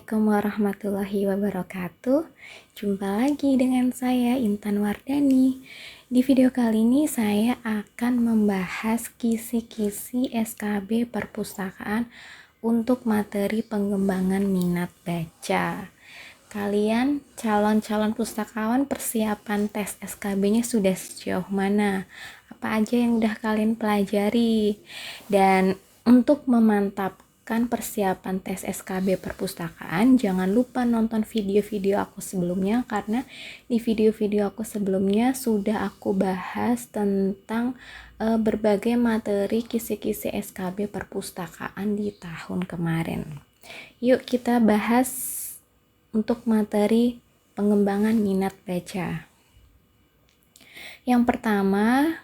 Assalamualaikum warahmatullahi wabarakatuh. Jumpa lagi dengan saya Intan Wardani. Di video kali ini saya akan membahas kisi-kisi SKB perpustakaan untuk materi pengembangan minat baca. Kalian calon-calon pustakawan persiapan tes SKB-nya sudah sejauh mana? Apa aja yang udah kalian pelajari? Dan untuk memantapkan persiapan tes SKB perpustakaan, jangan lupa nonton video-video aku sebelumnya, karena di video-video aku sebelumnya sudah aku bahas tentang berbagai materi kisi-kisi SKB perpustakaan di tahun kemarin. Yuk kita bahas untuk materi pengembangan minat baca. Yang pertama,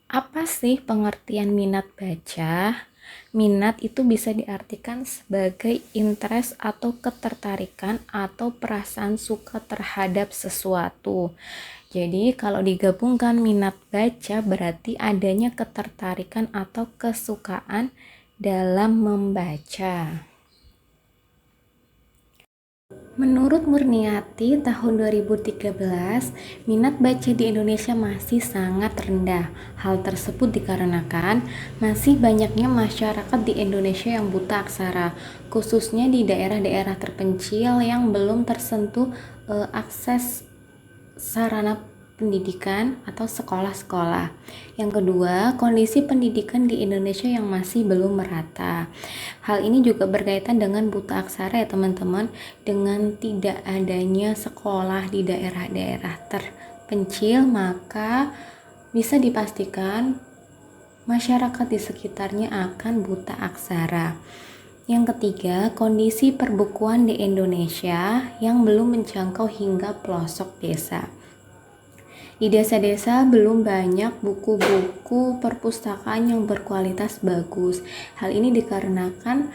apa sih pengertian minat baca? Minat itu bisa diartikan sebagai interest atau ketertarikan atau perasaan suka terhadap sesuatu. Jadi kalau digabungkan minat baca berarti adanya ketertarikan atau kesukaan dalam membaca. Menurut Murniati tahun 2013, minat baca di Indonesia masih sangat rendah. Hal tersebut dikarenakan masih banyaknya masyarakat di Indonesia yang buta aksara, khususnya di daerah-daerah terpencil yang belum tersentuh akses sarana pendidikan atau sekolah-sekolah. Yang kedua, kondisi pendidikan di Indonesia yang masih belum merata. Hal ini juga berkaitan dengan buta aksara ya teman-teman, dengan tidak adanya sekolah di daerah-daerah terpencil, maka bisa dipastikan masyarakat di sekitarnya akan buta aksara. Yang ketiga, kondisi perbukuan di Indonesia yang belum menjangkau hingga pelosok desa. Di desa-desa belum banyak buku-buku perpustakaan yang berkualitas bagus. Hal ini dikarenakan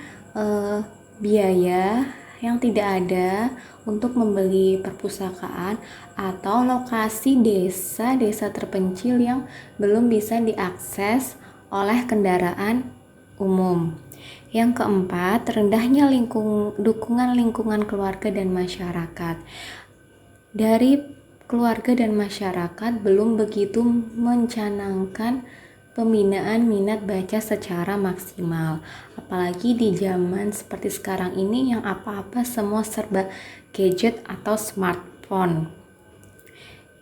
biaya yang tidak ada untuk membeli perpustakaan atau lokasi desa-desa terpencil yang belum bisa diakses oleh kendaraan umum. Yang keempat, rendahnya dukungan lingkungan keluarga dan masyarakat. Dari keluarga dan masyarakat belum begitu mencanangkan pembinaan minat baca secara maksimal, apalagi di zaman seperti sekarang ini yang apa-apa semua serba gadget atau smartphone.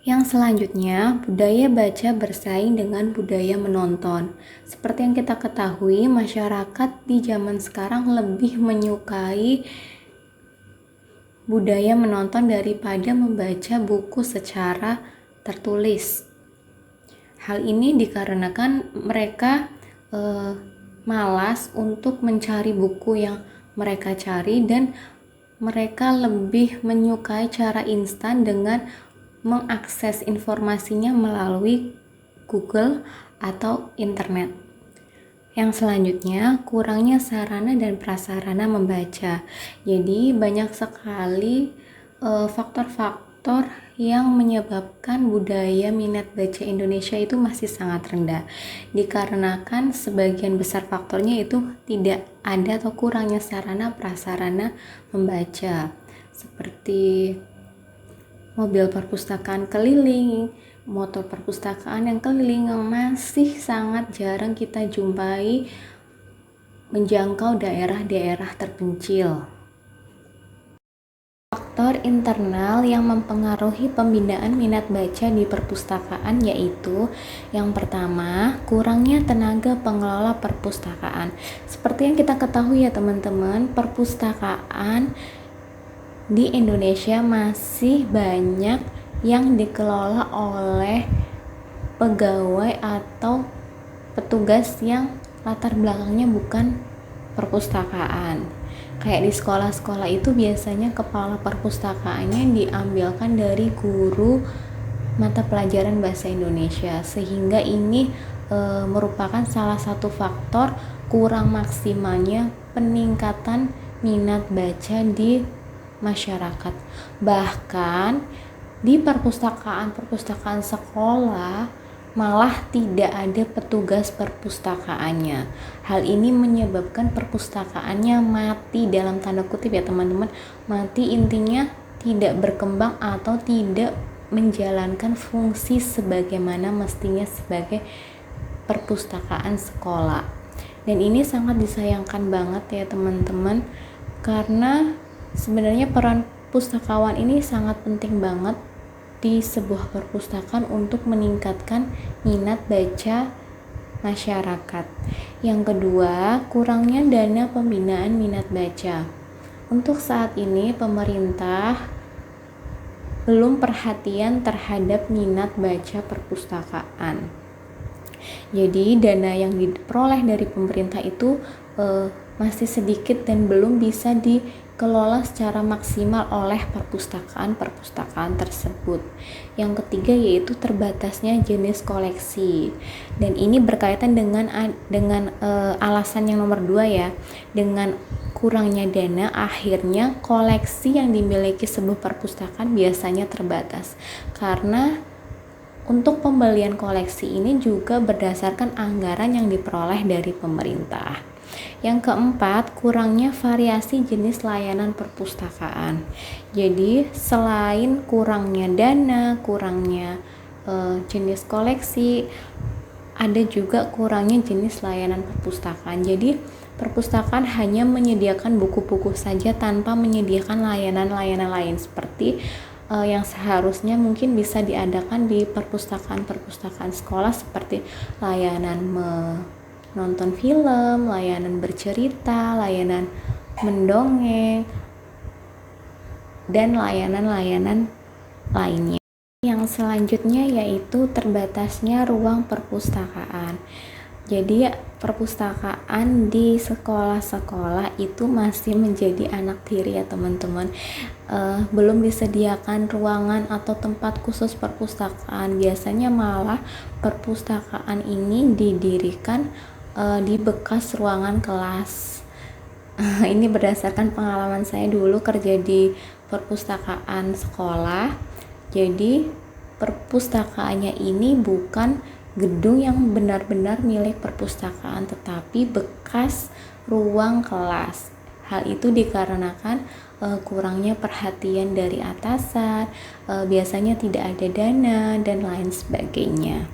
Yang selanjutnya, budaya baca bersaing dengan budaya menonton. Seperti yang kita ketahui, masyarakat di zaman sekarang lebih menyukai budaya menonton daripada membaca buku secara tertulis. Hal ini dikarenakan mereka malas untuk mencari buku yang mereka cari, dan mereka lebih menyukai cara instan dengan mengakses informasinya melalui Google atau internet. Yang selanjutnya, kurangnya sarana dan prasarana membaca. Jadi banyak sekali faktor-faktor yang menyebabkan budaya minat baca Indonesia itu masih sangat rendah. Dikarenakan sebagian besar faktornya itu tidak ada atau kurangnya sarana prasarana membaca. Seperti mobil perpustakaan keliling, motor perpustakaan yang keliling yang masih sangat jarang kita jumpai menjangkau daerah-daerah terpencil. Faktor internal yang mempengaruhi pembinaan minat baca di perpustakaan yaitu yang pertama, kurangnya tenaga pengelola perpustakaan. Seperti yang kita ketahui ya teman-teman, perpustakaan di Indonesia masih banyak yang dikelola oleh pegawai atau petugas yang latar belakangnya bukan perpustakaan. Kayak di sekolah-sekolah itu biasanya kepala perpustakaannya diambilkan dari guru mata pelajaran bahasa Indonesia, sehingga ini merupakan salah satu faktor kurang maksimalnya peningkatan minat baca di masyarakat. Bahkan di perpustakaan sekolah malah tidak ada petugas perpustakaannya. Hal ini menyebabkan perpustakaannya mati, dalam tanda kutip ya teman-teman. Mati intinya tidak berkembang atau tidak menjalankan fungsi sebagaimana mestinya sebagai perpustakaan sekolah. Dan ini sangat disayangkan banget ya teman-teman, karena sebenarnya peran pustakawan ini sangat penting banget di sebuah perpustakaan untuk meningkatkan minat baca masyarakat. Yang kedua, kurangnya dana pembinaan minat baca. Untuk saat ini pemerintah belum perhatian terhadap minat baca perpustakaan. Jadi dana yang diperoleh dari pemerintah itu masih sedikit dan belum bisa dikelola secara maksimal oleh perpustakaan tersebut. Yang ketiga yaitu terbatasnya jenis koleksi, dan ini berkaitan dengan alasan yang nomor 2 ya. Dengan kurangnya dana, akhirnya koleksi yang dimiliki sebuah perpustakaan biasanya terbatas, karena untuk pembelian koleksi ini juga berdasarkan anggaran yang diperoleh dari pemerintah. Yang keempat, kurangnya variasi jenis layanan perpustakaan. Jadi selain kurangnya dana, kurangnya jenis koleksi, ada juga kurangnya jenis layanan perpustakaan. Jadi perpustakaan hanya menyediakan buku-buku saja tanpa menyediakan layanan-layanan lain seperti yang seharusnya mungkin bisa diadakan di perpustakaan sekolah, seperti layanan menonton film, layanan bercerita, layanan mendongeng, dan layanan-layanan lainnya. Yang selanjutnya yaitu terbatasnya ruang perpustakaan. Jadi perpustakaan di sekolah-sekolah itu masih menjadi anak tiri ya teman-teman. Belum disediakan ruangan atau tempat khusus perpustakaan. Biasanya malah perpustakaan ini didirikan di bekas ruangan kelas. Ini berdasarkan pengalaman saya dulu kerja di perpustakaan sekolah. Jadi perpustakaannya ini bukan gedung yang benar-benar milik perpustakaan, tetapi bekas ruang kelas. Hal itu dikarenakan kurangnya perhatian dari atasan, biasanya tidak ada dana, dan lain sebagainya.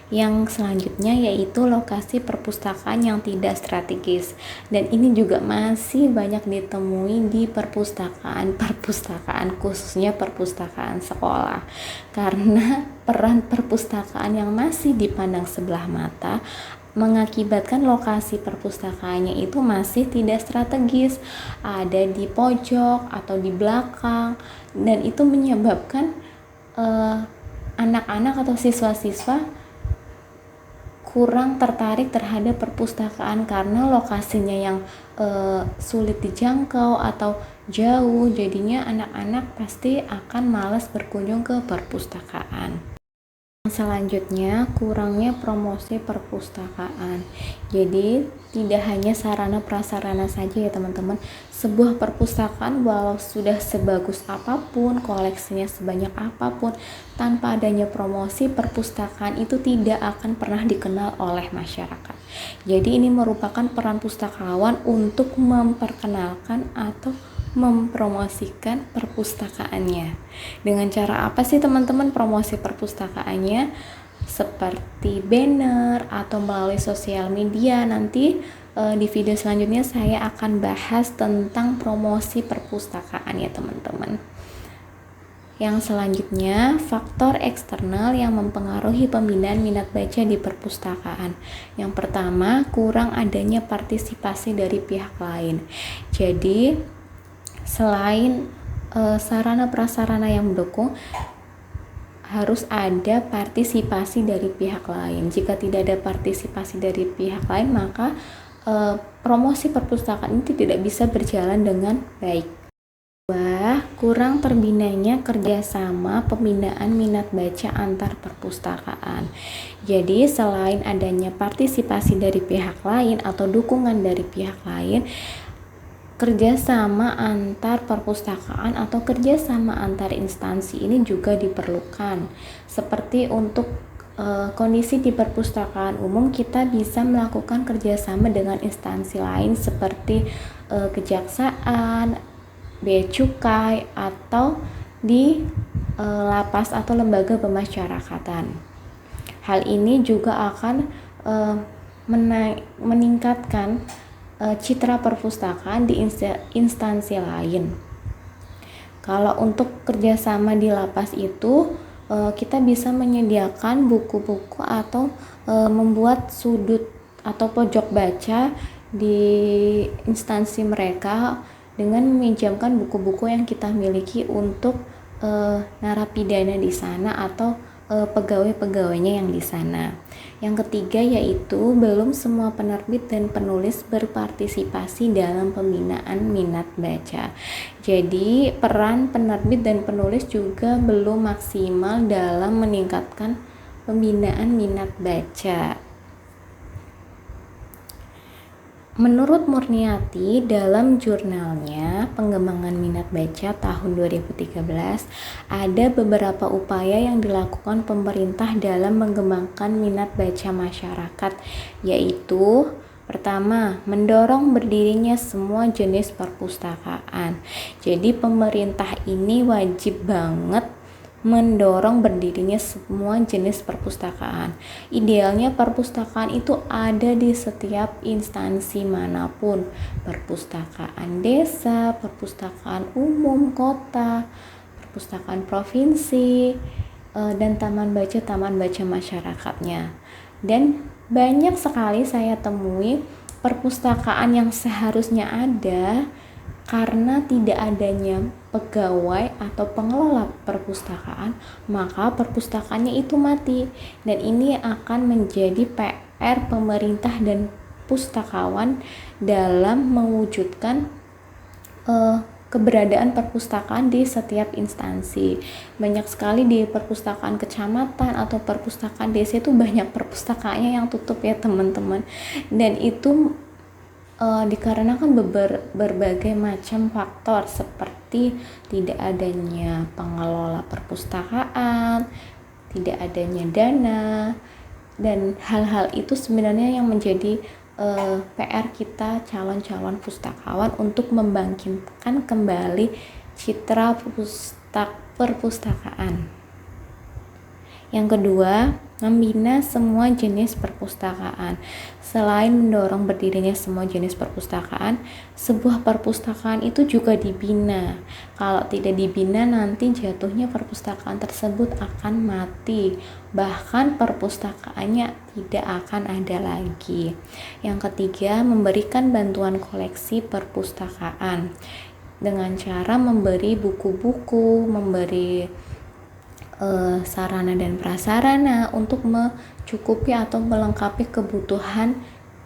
Yang selanjutnya yaitu lokasi perpustakaan yang tidak strategis, dan ini juga masih banyak ditemui di perpustakaan khususnya perpustakaan sekolah, karena peran perpustakaan yang masih dipandang sebelah mata mengakibatkan lokasi perpustakaannya itu masih tidak strategis, ada di pojok atau di belakang, dan itu menyebabkan anak-anak atau siswa-siswa kurang tertarik terhadap perpustakaan karena lokasinya yang sulit dijangkau atau jauh. Jadinya anak-anak pasti akan malas berkunjung ke perpustakaan. Selanjutnya, kurangnya promosi perpustakaan. Jadi tidak hanya sarana prasarana saja ya teman-teman. Sebuah perpustakaan walau sudah sebagus apapun, koleksinya sebanyak apapun, tanpa adanya promosi, perpustakaan itu tidak akan pernah dikenal oleh masyarakat. Jadi ini merupakan peran pustakawan untuk memperkenalkan atau mempromosikan perpustakaannya. Dengan cara apa sih teman-teman promosi perpustakaannya? Seperti banner atau melalui sosial media. Nanti di video selanjutnya saya akan bahas tentang promosi perpustakaan ya teman-teman. Yang selanjutnya, faktor eksternal yang mempengaruhi pembinaan minat baca di perpustakaan. Yang pertama, kurang adanya partisipasi dari pihak lain. Jadi selain sarana prasarana yang mendukung, harus ada partisipasi dari pihak lain. Jika tidak ada partisipasi dari pihak lain, maka promosi perpustakaan ini tidak bisa berjalan dengan baik. Kurang terbinanya kerjasama pembinaan minat baca antar perpustakaan. Jadi selain adanya partisipasi dari pihak lain atau dukungan dari pihak lain, kerjasama antar perpustakaan atau kerjasama antar instansi ini juga diperlukan, seperti untuk kondisi di perpustakaan umum, kita bisa melakukan kerjasama dengan instansi lain seperti kejaksaan, bea cukai, atau di lapas atau lembaga pemasyarakatan. Hal ini juga akan meningkatkan citra perpustakaan di instansi lain. Kalau untuk kerjasama di lapas itu, kita bisa menyediakan buku-buku atau membuat sudut atau pojok baca di instansi mereka dengan meminjamkan buku-buku yang kita miliki untuk narapidana di sana atau pegawai-pegawainya yang di sana. Yang ketiga yaitu belum semua penerbit dan penulis berpartisipasi dalam pembinaan minat baca. Jadi peran penerbit dan penulis juga belum maksimal dalam meningkatkan pembinaan minat baca. Menurut Murniati, dalam jurnalnya Pengembangan Minat Baca tahun 2013, ada beberapa upaya yang dilakukan pemerintah dalam mengembangkan minat baca masyarakat, yaitu pertama, mendorong berdirinya semua jenis perpustakaan. Jadi pemerintah ini wajib banget mendorong berdirinya semua jenis perpustakaan. Idealnya perpustakaan itu ada di setiap instansi manapun, perpustakaan desa, perpustakaan umum kota, perpustakaan provinsi, dan taman baca masyarakatnya. Dan banyak sekali saya temui perpustakaan yang seharusnya ada, karena tidak adanya pegawai atau pengelola perpustakaan, maka perpustakaannya itu mati. Dan ini akan menjadi PR pemerintah dan pustakawan dalam mewujudkan keberadaan perpustakaan di setiap instansi. Banyak sekali di perpustakaan kecamatan atau perpustakaan desa itu banyak perpustakaannya yang tutup ya teman-teman. Dan itu dikarenakan berbagai macam faktor seperti tidak adanya pengelola perpustakaan, tidak adanya dana, dan hal-hal itu sebenarnya yang menjadi PR kita calon-calon pustakawan untuk membangkitkan kembali citra perpustakaan. Yang kedua, membina semua jenis perpustakaan. Selain mendorong berdirinya semua jenis perpustakaan, sebuah perpustakaan itu juga dibina. Kalau tidak dibina, nanti jatuhnya perpustakaan tersebut akan mati. Bahkan perpustakaannya tidak akan ada lagi. Yang ketiga, memberikan bantuan koleksi perpustakaan dengan cara memberi buku-buku, memberi sarana dan prasarana untuk mencukupi atau melengkapi kebutuhan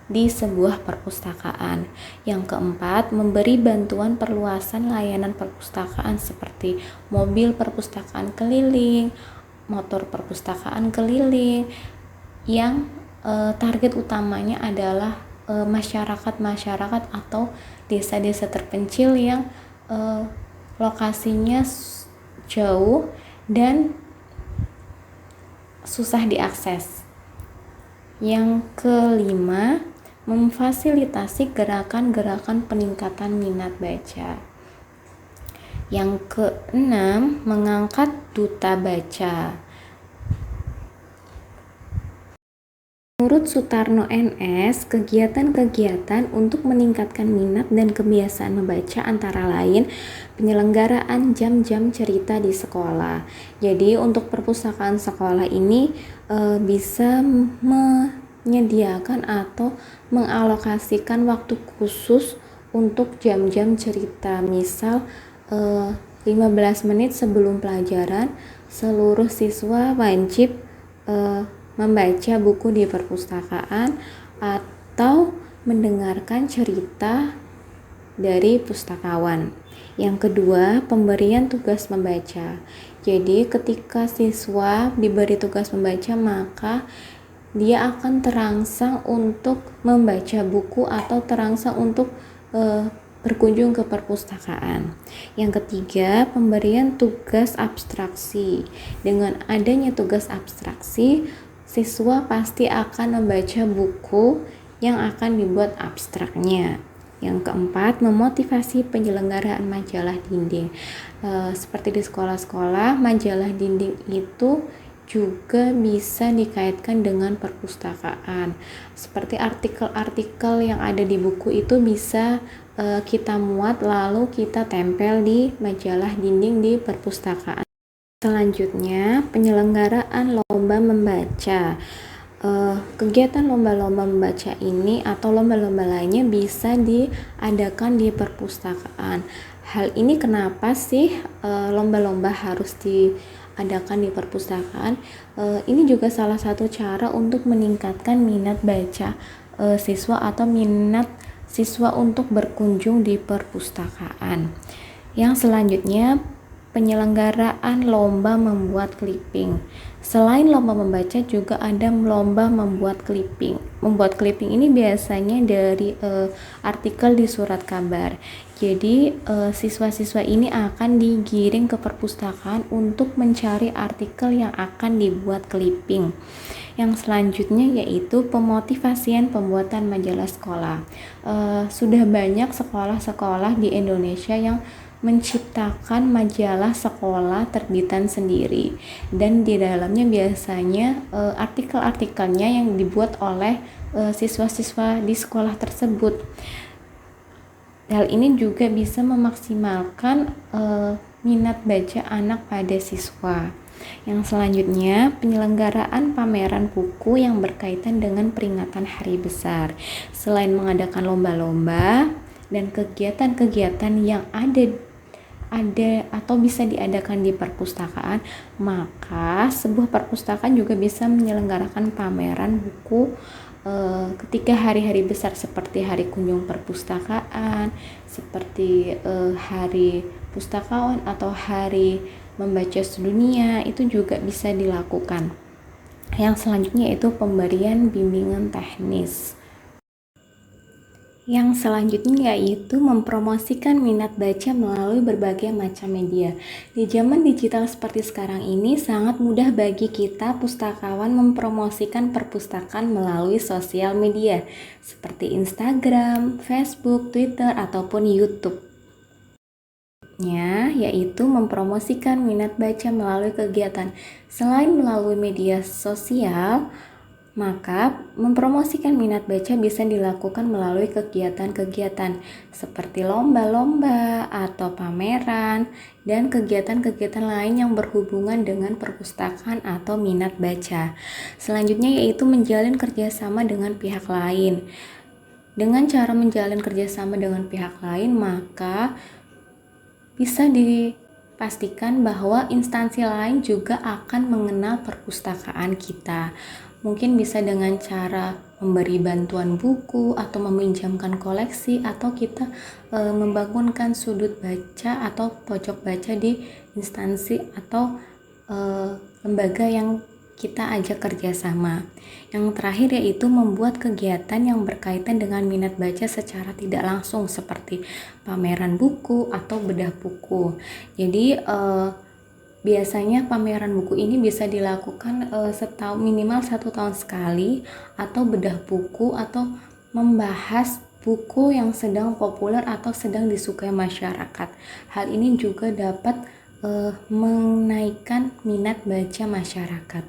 di sebuah perpustakaan. Yang keempat, memberi bantuan perluasan layanan perpustakaan seperti mobil perpustakaan keliling, motor perpustakaan keliling, yang target utamanya adalah masyarakat atau desa-desa terpencil yang lokasinya jauh dan susah diakses. Yang kelima, memfasilitasi gerakan-gerakan peningkatan minat baca. Yang keenam, mengangkat duta baca. Menurut Sutarno NS, kegiatan-kegiatan untuk meningkatkan minat dan kebiasaan membaca antara lain penyelenggaraan jam-jam cerita di sekolah. Jadi untuk perpustakaan sekolah ini bisa menyediakan atau mengalokasikan waktu khusus untuk jam-jam cerita. Misal 15 menit sebelum pelajaran, seluruh siswa wajib membaca buku di perpustakaan atau mendengarkan cerita dari pustakawan. Yang kedua, pemberian tugas membaca. Jadi ketika siswa diberi tugas membaca, maka dia akan terangsang untuk membaca buku atau terangsang untuk berkunjung ke perpustakaan. Yang ketiga, pemberian tugas abstraksi. Dengan adanya tugas abstraksi, siswa pasti akan membaca buku yang akan dibuat abstraknya. Yang keempat, memotivasi penyelenggaraan majalah dinding. Seperti di sekolah-sekolah, majalah dinding itu juga bisa dikaitkan dengan perpustakaan. Seperti artikel-artikel yang ada di buku itu bisa kita muat lalu kita tempel di majalah dinding di perpustakaan. Selanjutnya, penyelenggaraan lomba membaca. Kegiatan lomba-lomba membaca ini atau lomba-lomba lainnya bisa diadakan di perpustakaan. Hal ini kenapa sih lomba-lomba harus diadakan di perpustakaan? Ini juga salah satu cara untuk meningkatkan minat baca siswa atau minat siswa untuk berkunjung di perpustakaan. Yang selanjutnya, penyelenggaraan lomba membuat clipping. Selain lomba membaca juga ada lomba membuat clipping. Membuat clipping ini biasanya dari artikel di surat kabar. Jadi siswa-siswa ini akan digiring ke perpustakaan untuk mencari artikel yang akan dibuat clipping. Yang selanjutnya yaitu pemotivasian pembuatan majalah sekolah. Sudah banyak sekolah-sekolah di Indonesia yang menciptakan majalah sekolah terbitan sendiri, dan di dalamnya biasanya artikel-artikelnya yang dibuat oleh siswa-siswa di sekolah tersebut. Hal ini juga bisa memaksimalkan minat baca anak pada siswa. Yang selanjutnya, penyelenggaraan pameran buku yang berkaitan dengan peringatan hari besar. Selain mengadakan lomba-lomba dan kegiatan-kegiatan yang ada atau bisa diadakan di perpustakaan, maka sebuah perpustakaan juga bisa menyelenggarakan pameran buku ketika hari-hari besar seperti hari kunjung perpustakaan, seperti hari pustakawan atau hari membaca sedunia, itu juga bisa dilakukan. Yang selanjutnya yaitu pemberian bimbingan teknis. Yang selanjutnya yaitu mempromosikan minat baca melalui berbagai macam media. Di zaman digital seperti sekarang ini, sangat mudah bagi kita pustakawan mempromosikan perpustakaan melalui sosial media seperti Instagram, Facebook, Twitter, ataupun YouTube. Yaitu mempromosikan minat baca melalui kegiatan. Selain melalui media sosial, maka mempromosikan minat baca bisa dilakukan melalui kegiatan-kegiatan seperti lomba-lomba atau pameran dan kegiatan-kegiatan lain yang berhubungan dengan perpustakaan atau minat baca. Selanjutnya yaitu menjalin kerjasama dengan pihak lain. Dengan cara menjalin kerjasama dengan pihak lain, maka bisa dipastikan bahwa instansi lain juga akan mengenal perpustakaan kita. Mungkin bisa dengan cara memberi bantuan buku atau meminjamkan koleksi, atau kita membangunkan sudut baca atau pojok baca di instansi atau lembaga yang kita ajak kerjasama. Yang terakhir yaitu membuat kegiatan yang berkaitan dengan minat baca secara tidak langsung seperti pameran buku atau bedah buku. Jadi biasanya pameran buku ini bisa dilakukan minimal 1 tahun sekali, atau bedah buku atau membahas buku yang sedang populer atau sedang disukai masyarakat. Hal ini juga dapat menaikkan minat baca masyarakat.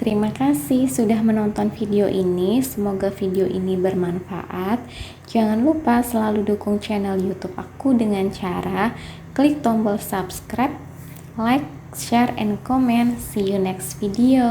Terima kasih sudah menonton video ini. Semoga video ini bermanfaat. Jangan lupa selalu dukung channel YouTube aku dengan cara klik tombol subscribe, like, share, and comment. See you next video.